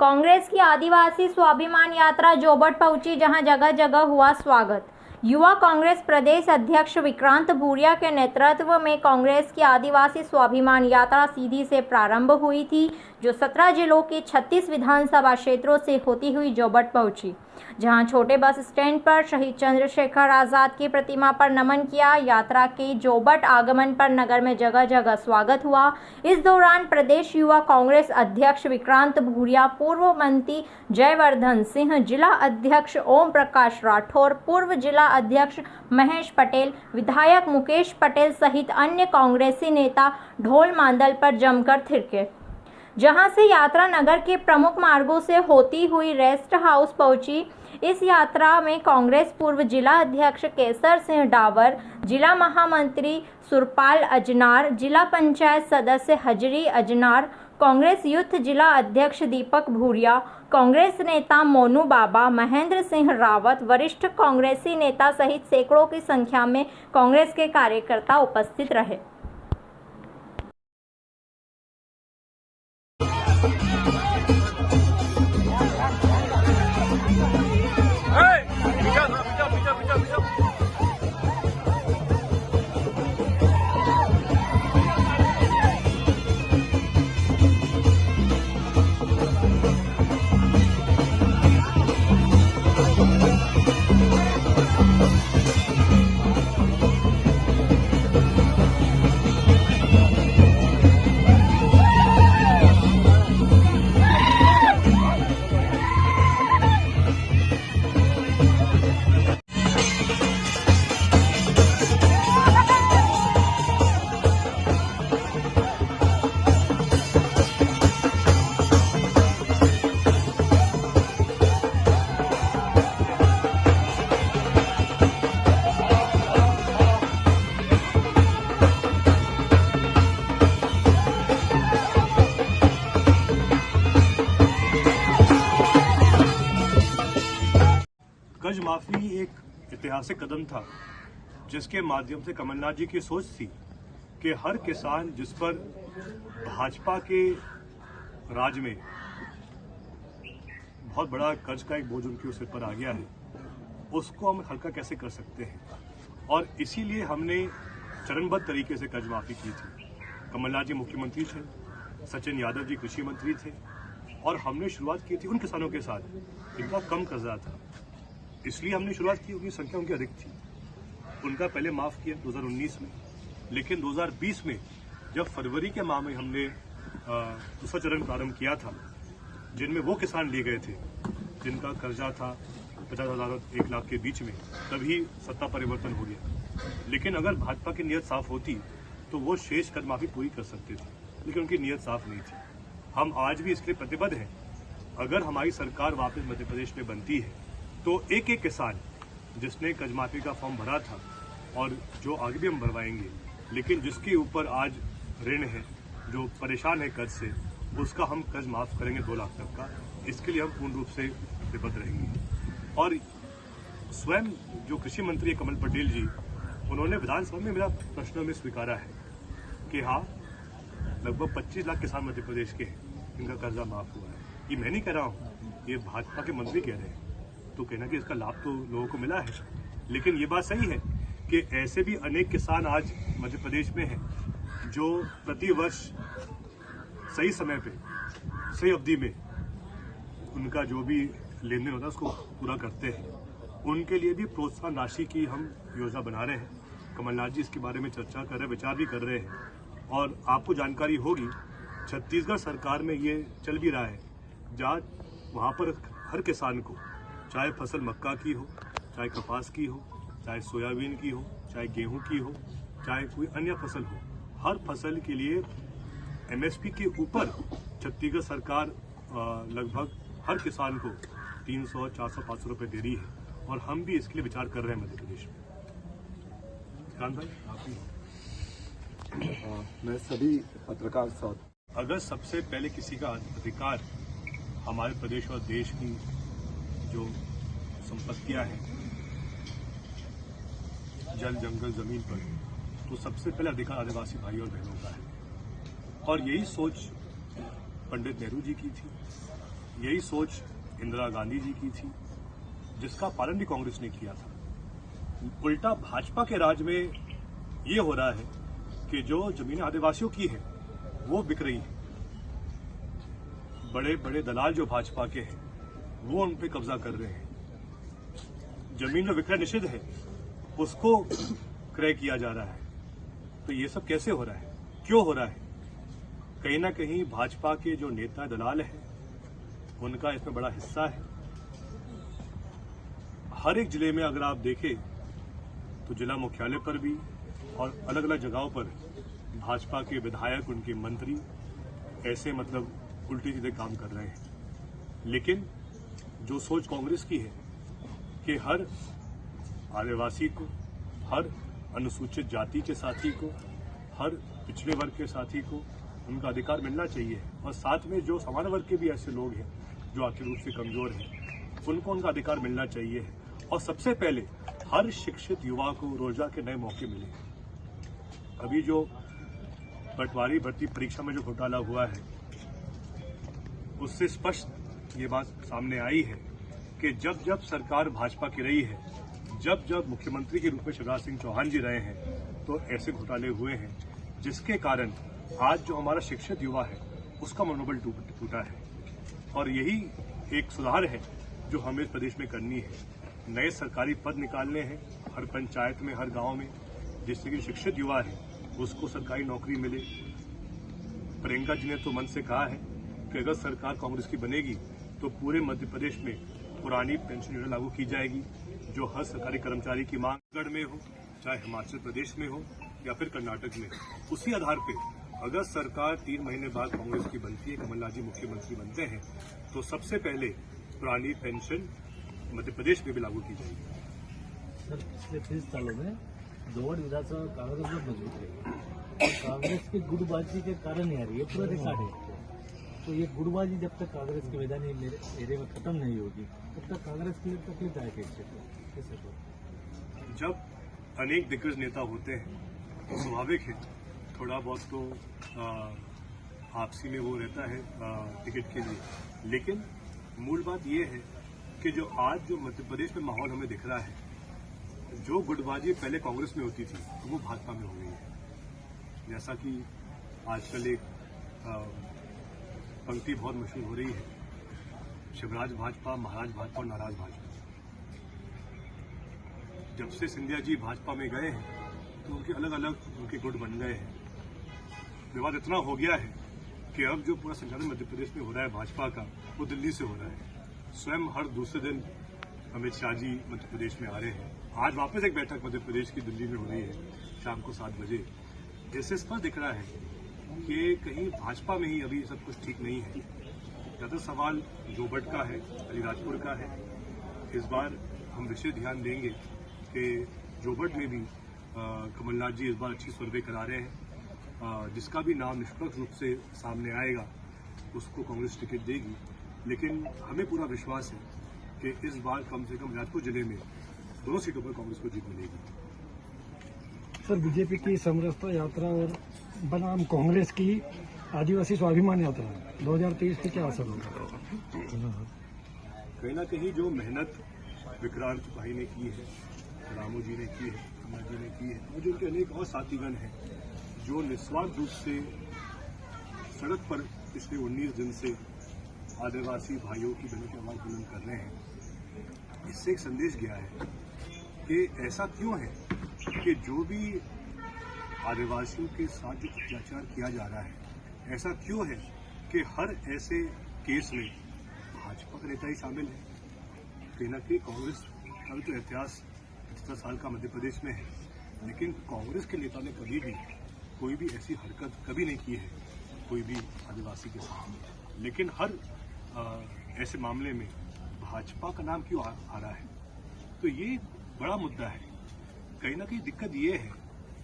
कांग्रेस की आदिवासी स्वाभिमान यात्रा जोबट पहुंची, जहां जगह जगह हुआ स्वागत। युवा कांग्रेस प्रदेश अध्यक्ष विक्रांत भूरिया के नेतृत्व में कांग्रेस की आदिवासी स्वाभिमान यात्रा सीधी से प्रारंभ हुई थी, जो 17 जिलों के 36 विधानसभा क्षेत्रों से होती हुई जोबट पहुंची, जहां छोटे बस स्टैंड पर शहीद चंद्रशेखर आजाद की प्रतिमा पर नमन किया। यात्रा के जोबट आगमन पर नगर में जगह जगह स्वागत हुआ। इस दौरान प्रदेश युवा कांग्रेस अध्यक्ष विक्रांत भूरिया, पूर्व मंत्री जयवर्धन सिंह, जिला अध्यक्ष ओम प्रकाश राठौर, पूर्व जिला अध्यक्ष महेश पटेल, विधायक मुकेश पटेल सहित अन्य कांग्रेसी नेता ढोल मांदल पर जमकर थिरके, जहां से यात्रा नगर के प्रमुख मार्गों से होती हुई रेस्ट हाउस पहुंची। इस यात्रा में कांग्रेस पूर्व जिला अध्यक्ष केसर सिंह डावर, जिला महामंत्री सुरपाल अजनार, जिला पंचायत सदस्य हजरी अजनार, कांग्रेस यूथ जिला अध्यक्ष दीपक भूरिया, कांग्रेस नेता मोनू बाबा, महेंद्र सिंह रावत, वरिष्ठ कांग्रेसी नेता सहित सैकड़ों की संख्या में कांग्रेस के कार्यकर्ता उपस्थित रहे। कर्ज माफी एक ऐतिहासिक कदम था, जिसके माध्यम से कमलनाथ जी की सोच थी कि हर किसान जिस पर भाजपा के राज में बहुत बड़ा कर्ज का एक बोझ उनके सिर पर आ गया है, उसको हम हल्का कैसे कर सकते हैं। और इसीलिए हमने चरणबद्ध तरीके से कर्ज माफी की थी। कमलनाथ जी मुख्यमंत्री थे, सचिन यादव जी कृषि मंत्री थे, और हमने शुरुआत की थी उन किसानों के साथ जिनका कम कर्जा था। इसलिए हमने शुरुआत की, उनकी संख्या उनकी अधिक थी। उनका पहले माफ किया 2019 में, लेकिन 2020 में जब फरवरी के माह में हमने दूसरा चरण प्रारंभ किया था, जिनमें वो किसान लिए गए थे जिनका कर्जा था 50,000 और 1 लाख के बीच में, तभी सत्ता परिवर्तन हो गया। लेकिन अगर भाजपा की नीयत साफ होती तो वो शेष कर्ज माफी पूरी कर सकते थे, लेकिन उनकी नीयत साफ नहीं थी। हम आज भी इसके लिए प्रतिबद्ध हैं। अगर हमारी सरकार वापस मध्य प्रदेश में बनती है तो एक एक किसान जिसने कर्ज माफी का फॉर्म भरा था, और जो आगे भी हम भरवाएंगे, लेकिन जिसके ऊपर आज ऋण है, जो परेशान है कर्ज से, उसका हम कर्ज माफ करेंगे 2 लाख तक का। इसके लिए हम पूर्ण रूप से प्रतिबद्ध रहेंगे। और स्वयं जो कृषि मंत्री है कमल पटेल जी, उन्होंने विधानसभा में मेरा प्रश्न में स्वीकारा है कि हाँ, लगभग 25 लाख किसान मध्य प्रदेश के हैं जिनका कर्जा माफ हुआ है। ये मैं नहीं कह रहा हूँ, ये भाजपा के मंत्री कह रहे हैं। तो कहना कि इसका लाभ तो लोगों को मिला है, लेकिन ये बात सही है कि ऐसे भी अनेक किसान आज मध्य प्रदेश में हैं जो प्रतिवर्ष सही समय पे, सही अवधि में उनका जो भी लेन देन होता है उसको पूरा करते हैं। उनके लिए भी प्रोत्साहन राशि की हम योजना बना रहे हैं। कमलनाथ जी इसके बारे में चर्चा कर रहे हैं, विचार भी कर रहे हैं। और आपको जानकारी होगी, छत्तीसगढ़ सरकार में ये चल भी रहा है, जहाँ वहाँ पर हर किसान को, चाहे फसल मक्का की हो, चाहे कपास की हो, चाहे सोयाबीन की हो, चाहे गेहूं की हो, चाहे कोई अन्य फसल हो, हर फसल के लिए एमएसपी के ऊपर छत्तीसगढ़ सरकार लगभग हर किसान को 300, 400, 500 रुपये दे रही है। और हम भी इसके लिए विचार कर रहे हैं मध्य प्रदेश में। कान भाई, आप ही। मैं सभी पत्रकार साथ, अगर सबसे पहले किसी का अधिकार हमारे प्रदेश और देश की जो संपत्तियां हैं, जल जंगल जमीन पर, तो सबसे पहले अधिकार आदिवासी भाई और बहनों का है। और यही सोच पंडित नेहरू जी की थी, यही सोच इंदिरा गांधी जी की थी, जिसका पालन भी कांग्रेस ने किया था। उल्टा भाजपा के राज में ये हो रहा है कि जो जमीनें आदिवासियों की है वो बिक रही है। बड़े बड़े दलाल जो भाजपा के हैं वो उन पे कब्जा कर रहे हैं। जमीन जो विक्रय निषिद्ध है उसको क्रय किया जा रहा है। तो ये सब कैसे हो रहा है, क्यों हो रहा है? कहीं ना कहीं भाजपा के जो नेता दलाल हैं उनका इसमें बड़ा हिस्सा है। हर एक जिले में अगर आप देखें तो जिला मुख्यालय पर भी और अलग अलग जगहों पर भाजपा के विधायक, उनके मंत्री ऐसे उल्टे सीधे काम कर रहे हैं। लेकिन जो सोच कांग्रेस की है कि हर आदिवासी को, हर अनुसूचित जाति के साथी को, हर पिछड़े वर्ग के साथी को उनका अधिकार मिलना चाहिए, और साथ में जो सामान्य वर्ग के भी ऐसे लोग हैं जो आर्थिक रूप से कमजोर हैं उनको उनका अधिकार मिलना चाहिए। और सबसे पहले हर शिक्षित युवा को रोजगार के नए मौके मिले। अभी जो पटवारी भर्ती परीक्षा में जो घोटाला हुआ है उससे स्पष्ट ये बात सामने आई है कि जब जब सरकार भाजपा की रही है, जब जब मुख्यमंत्री के रूप में शिवराज सिंह चौहान जी रहे हैं, तो ऐसे घोटाले हुए हैं जिसके कारण आज जो हमारा शिक्षित युवा है उसका मनोबल टूटा है। और यही एक सुधार है जो हमें इस प्रदेश में करनी है। नए सरकारी पद निकालने हैं हर पंचायत में, हर गांव में, जिससे कि शिक्षित युवा है उसको सरकारी नौकरी मिले। प्रियंका जी ने तो मन से कहा है कि अगर सरकार कांग्रेस की बनेगी तो पूरे मध्य प्रदेश में पुरानी पेंशन योजना लागू की जाएगी, जो हर सरकारी कर्मचारी की मांग गढ़ में हो, चाहे हिमाचल प्रदेश में हो या फिर कर्नाटक में। उसी आधार पे अगर सरकार 3 महीने बाद कांग्रेस की बनती है, कमलनाथ जी मुख्यमंत्री बनते हैं, तो सबसे पहले पुरानी पेंशन मध्य प्रदेश में भी लागू की जाएगी। सर, पिछले 30 सालों में दोवड़ विधानसभा कांग्रेस बहुत मजबूत रही और कांग्रेस की गुटबाजी के कारण ही आ रही है, पूरा रिकॉर्ड है। तो ये गुटबाजी जब तक कांग्रेस के मैदानी एरिया में खत्म नहीं होगी तब तक कांग्रेस के लिए तकलीफ आएगी। कैसे तो जब अनेक दिग्गज नेता होते हैं तो स्वाभाविक है थोड़ा बहुत तो आपसी में वो रहता है टिकट के लिए। लेकिन मूल बात ये है कि जो आज जो मध्य प्रदेश में माहौल हमें दिख रहा है, जो गुटबाजी पहले कांग्रेस में होती थी वो भाजपा में हो गई है। जैसा कि आजकल एक पंक्ति बहुत मशहूर हो रही है, शिवराज भाजपा, महाराज भाजपा और नाराज भाजपा। जब से सिंधिया जी भाजपा में गए हैं तो उनके अलग अलग उनके गुट बन गए हैं। विवाद इतना हो गया है कि अब जो पूरा संचालन मध्य प्रदेश में हो रहा है भाजपा का, वो दिल्ली से हो रहा है। स्वयं हर दूसरे दिन अमित शाह जी मध्य प्रदेश में आ रहे हैं। आज वापस एक बैठक मध्य प्रदेश की दिल्ली में हो रही है शाम को 7 बजे। इससे स्पष्ट दिख रहा है कि कहीं भाजपा में ही अभी सब कुछ ठीक नहीं है। ज़्यादा सवाल जोबट का है, अलीराजपुर का है। इस बार हम विशेष ध्यान देंगे कि जोबट में भी कमलनाथ जी इस बार अच्छी सर्वे करा रहे हैं। जिसका भी नाम निष्पक्ष रूप से सामने आएगा उसको कांग्रेस टिकट देगी। लेकिन हमें पूरा विश्वास है कि इस बार कम से कम राजपुर जिले में दोनों सीटों पर कांग्रेस को जीत मिलेगी। सर, बीजेपी की समरसता यात्रा और बनाम कांग्रेस की आदिवासी स्वाभिमान यात्रा 2023 पे क्या असर होगा? कहीं ना कहीं जो मेहनत विक्रांत भाई ने की है, रामू जी ने की है, कमला जी ने की है, और जो उनके अनेक और साथीगण हैं जो निस्वार्थ रूप से सड़क पर पिछले 19 दिन से आदिवासी भाइयों की बहनों की आवाज बुलंद कर रहे हैं। इससे एक संदेश गया है कि ऐसा क्यों है कि जो भी आदिवासियों के साथ जो अत्याचार किया जा रहा है, ऐसा क्यों है कि हर ऐसे केस में भाजपा का नेता ही शामिल है। कहीं ना कहीं कांग्रेस का भी तो इतिहास 75 साल का मध्य प्रदेश में है, लेकिन कांग्रेस के नेता ने कभी भी कोई भी ऐसी हरकत कभी नहीं की है कोई भी आदिवासी के साथ। लेकिन हर ऐसे मामले में भाजपा का नाम क्यों आ रहा है, तो ये बड़ा मुद्दा है। कहीं ना कहीं दिक्कत ये है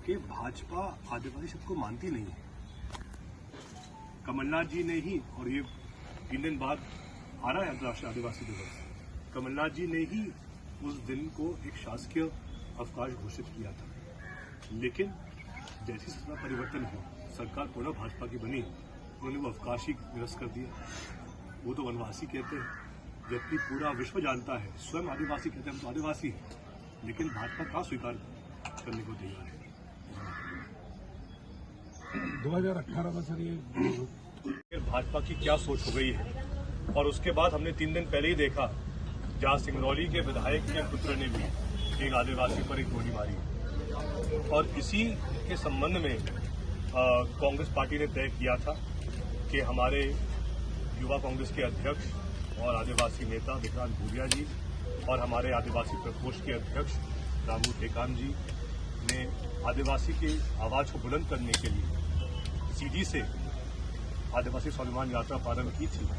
कि भाजपा आदिवासी शब्द को मानती नहीं है। कमलनाथ जी ने ही, और ये 3 दिन बाद आ रहा है अंतर्राष्ट्रीय आदिवासी दिवस, कमलनाथ जी ने ही उस दिन को एक शासकीय अवकाश घोषित किया था। लेकिन जैसी सत्ता परिवर्तन हुआ, सरकार पुनः भाजपा की बनी, उन्होंने वो अवकाश ही निरस्त कर दिया। वो तो वनवासी कहते हैं, जबकि पूरा विश्व जानता है, स्वयं आदिवासी कहते हैं हम तो आदिवासी हैं, लेकिन भाजपा कहाँ स्वीकार करने को तैयार है। 2018 में सर ये फिर भाजपा की क्या सोच हो गई है। और उसके बाद हमने 3 दिन पहले ही देखा जहां सिंगरौली के विधायक के पुत्र ने भी एक आदिवासी पर एक गोली मारी। और इसी के संबंध में कांग्रेस पार्टी ने तय किया था कि हमारे युवा कांग्रेस के अध्यक्ष और आदिवासी नेता विक्रांत भूरिया जी और हमारे आदिवासी प्रकोष्ठ के अध्यक्ष रामू टेकाम जी ने आदिवासी की आवाज को बुलंद करने के लिए सीधी से आदिवासी स्वाभिमान यात्रा प्रारंभ की थी।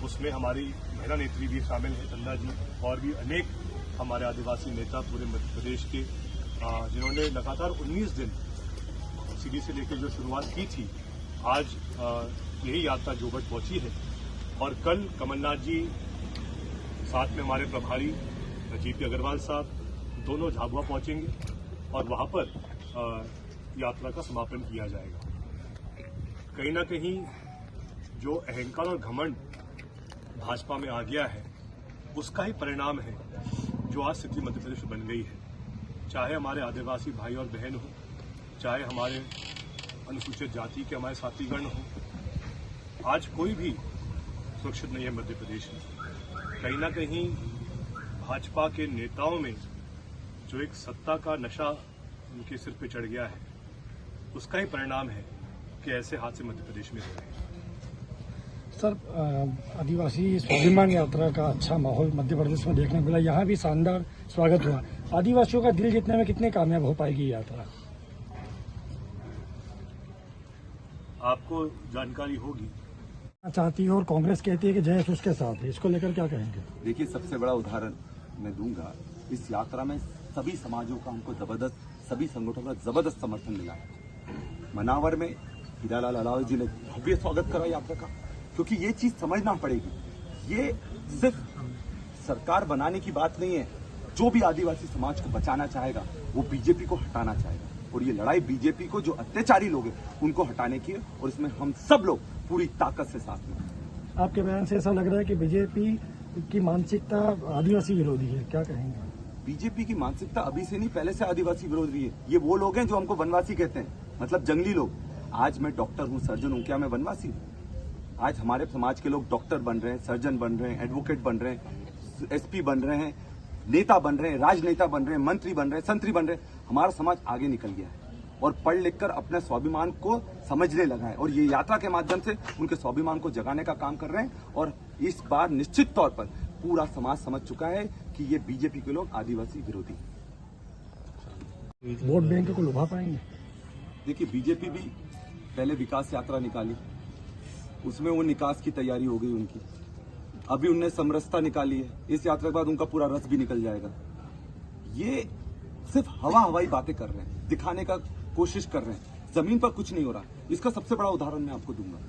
उसमें हमारी महिला नेत्री भी शामिल है, चंदा जी, और भी अनेक हमारे आदिवासी नेता पूरे मध्य प्रदेश के, जिन्होंने लगातार 19 दिन सीधी से लेकर जो शुरुआत की थी, आज यही यात्रा जोबट पहुंची है। और कल कमलनाथ जी साथ में हमारे प्रभारी जीपी अग्रवाल साहब दोनों झाबुआ पहुंचेंगे और वहां पर यात्रा का समापन किया जाएगा। कहीं ना कहीं जो अहंकार और घमंड भाजपा में आ गया है, उसका ही परिणाम है जो आज स्थिति मध्य प्रदेश में बन गई है। चाहे हमारे आदिवासी भाई और बहन हो, चाहे हमारे अनुसूचित जाति के हमारे साथीगण हो, आज कोई भी सुरक्षित नहीं है मध्य प्रदेश में। कहीं ना कहीं भाजपा के नेताओं में जो एक सत्ता का नशा उनके सिर पे चढ़ गया है, उसका ही परिणाम है कि ऐसे हादसे मध्य प्रदेश में हो रहे हैं। सर आदिवासी स्वाभिमान यात्रा का अच्छा माहौल मध्य प्रदेश में देखने को मिला, यहाँ भी शानदार स्वागत हुआ। आदिवासियों का दिल जीतने में कितने कामयाब हो पाएगी यात्रा? आपको जानकारी होगी। चाहती है और कांग्रेस कहती है कि जयेश उसके साथ है, इसको लेकर क्या कहेंगे? देखिए, सबसे बड़ा उदाहरण मैं दूंगा, इस यात्रा में सभी समाजों का हमको जबरदस्त, सभी संगठनों का जबरदस्त समर्थन मिला है। मनावर में हीरालाल अलावी जी ने भव्य स्वागत करा यात्रा का, क्योंकि ये चीज समझना पड़ेगी। ये सिर्फ सरकार बनाने की बात नहीं है। जो भी आदिवासी समाज को बचाना चाहेगा वो बीजेपी को हटाना चाहेगा, और ये लड़ाई बीजेपी को जो अत्याचारी लोग हैं उनको हटाने की है, और इसमें हम सब लोग पूरी ताकत से साथ में। आपके बयान से ऐसा लग रहा है कि बीजेपी की मानसिकता आदिवासी विरोधी है, क्या कहेंगे? बीजेपी की मानसिकता अभी से नहीं, पहले से आदिवासी विरोधी है। ये वो लोग हैं जो हमको वनवासी कहते हैं, मतलब जंगली लोग। आज मैं डॉक्टर हूँ, सर्जन हूँ, क्या मैं वनवासी हूँ? आज हमारे समाज के लोग डॉक्टर बन रहे हैं, सर्जन बन रहे हैं, एडवोकेट बन रहे हैं, एसपी बन रहे हैं, नेता बन रहे हैं, राजनेता बन रहे हैं, मंत्री बन रहे हैं, संतरी बन रहे हैं। हमारा समाज आगे निकल गया है और पढ़ लिख कर अपने स्वाभिमान को समझने लगा है, और ये यात्रा के माध्यम से उनके स्वाभिमान को जगाने का काम कर रहे हैं। और इस बार निश्चित तौर पर पूरा समाज समझ चुका है कि ये बीजेपी के लोग आदिवासी विरोधी हैं। वोट बैंक को लुभा पाएंगे? देखिए, बीजेपी भी पहले विकास यात्रा निकाली, उसमें वो निकास की तैयारी हो गई उनकी। अभी उनने समरसता निकाली है, इस यात्रा के बाद उनका पूरा रस भी निकल जाएगा। ये सिर्फ हवाई बातें कर रहे हैं, दिखाने का कोशिश कर रहे हैं, जमीन पर कुछ नहीं हो रहा। इसका सबसे बड़ा उदाहरण मैं आपको दूंगा।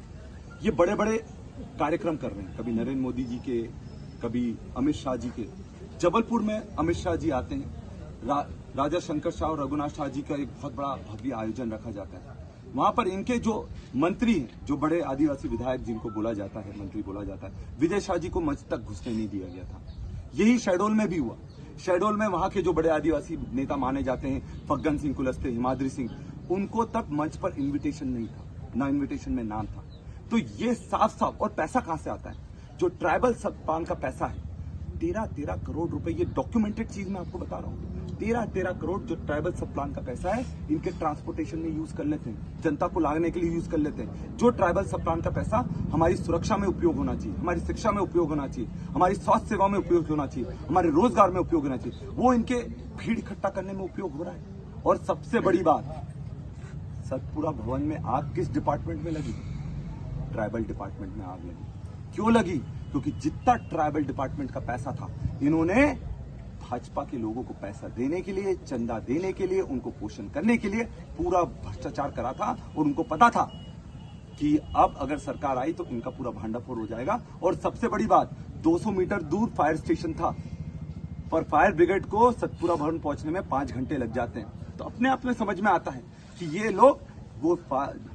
ये बड़े बड़े कार्यक्रम कर रहे हैं, कभी नरेंद्र मोदी जी के, कभी अमित शाह जी के। जबलपुर में अमित शाह जी आते हैं, राजा शंकर शाह और रघुनाथ शाह जी का एक बहुत बड़ा भव्य आयोजन रखा जाता है। वहां पर इनके जो मंत्री हैं, जो बड़े आदिवासी विधायक जिनको बोला जाता है, मंत्री बोला जाता है, विजय शाह जी को मंच तक घुसने नहीं दिया गया था। यही शहडोल में भी हुआ। शहडोल में वहां के जो बड़े आदिवासी नेता माने जाते हैं, फग्गन सिंह कुलस्ते, हिमाद्री सिंह, उनको तक मंच पर इन्विटेशन नहीं था, ना इन्विटेशन में नाम था। तो ये साफ साफ, और पैसा कहां से आता है? जो ट्राइबल सब का पैसा है, 13 करोड़ रुपए, ये डॉक्यूमेंटेड चीज मैं आपको बता रहा हूँ। 13 करोड़ जो ट्राइबल सब प्लान का पैसा है, इनके ट्रांसपोर्टेशन में यूज कर लेते हैं, जनता को लाने के लिए यूज कर लेते हैं। जो ट्राइबल सब प्लान का पैसा हमारी सुरक्षा में उपयोग होना चाहिए, हमारी शिक्षा में उपयोग होना चाहिए, हमारी स्वास्थ्य सेवा में उपयोग होना चाहिए, हमारे रोजगार में उपयोग होना चाहिए, वो इनके भीड़ इकट्ठा करने में उपयोग हो रहा है। और सबसे बड़ी बात, सतपुरा भवन में आग किस डिपार्टमेंट में लगी? ट्राइबल डिपार्टमेंट में आग लगी। क्यों लगी? क्योंकि जितना ट्राइबल डिपार्टमेंट का पैसा था, इन्होंने भाजपा के लोगों को पैसा देने के लिए, चंदा देने के लिए, उनको पोषण करने के लिए पूरा भ्रष्टाचार करा था। और उनको पता था कि अब अगर सरकार आई तो इनका पूरा भांडाफोड़ हो जाएगा। और सबसे बड़ी बात, 200 मीटर दूर फायर स्टेशन था, पर फायर ब्रिगेड को सतपुरा भवन पहुंचने में 5 घंटे लग जाते हैं। तो अपने आप में समझ में आता है कि ये लोग, वो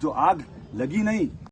जो आग लगी नहीं,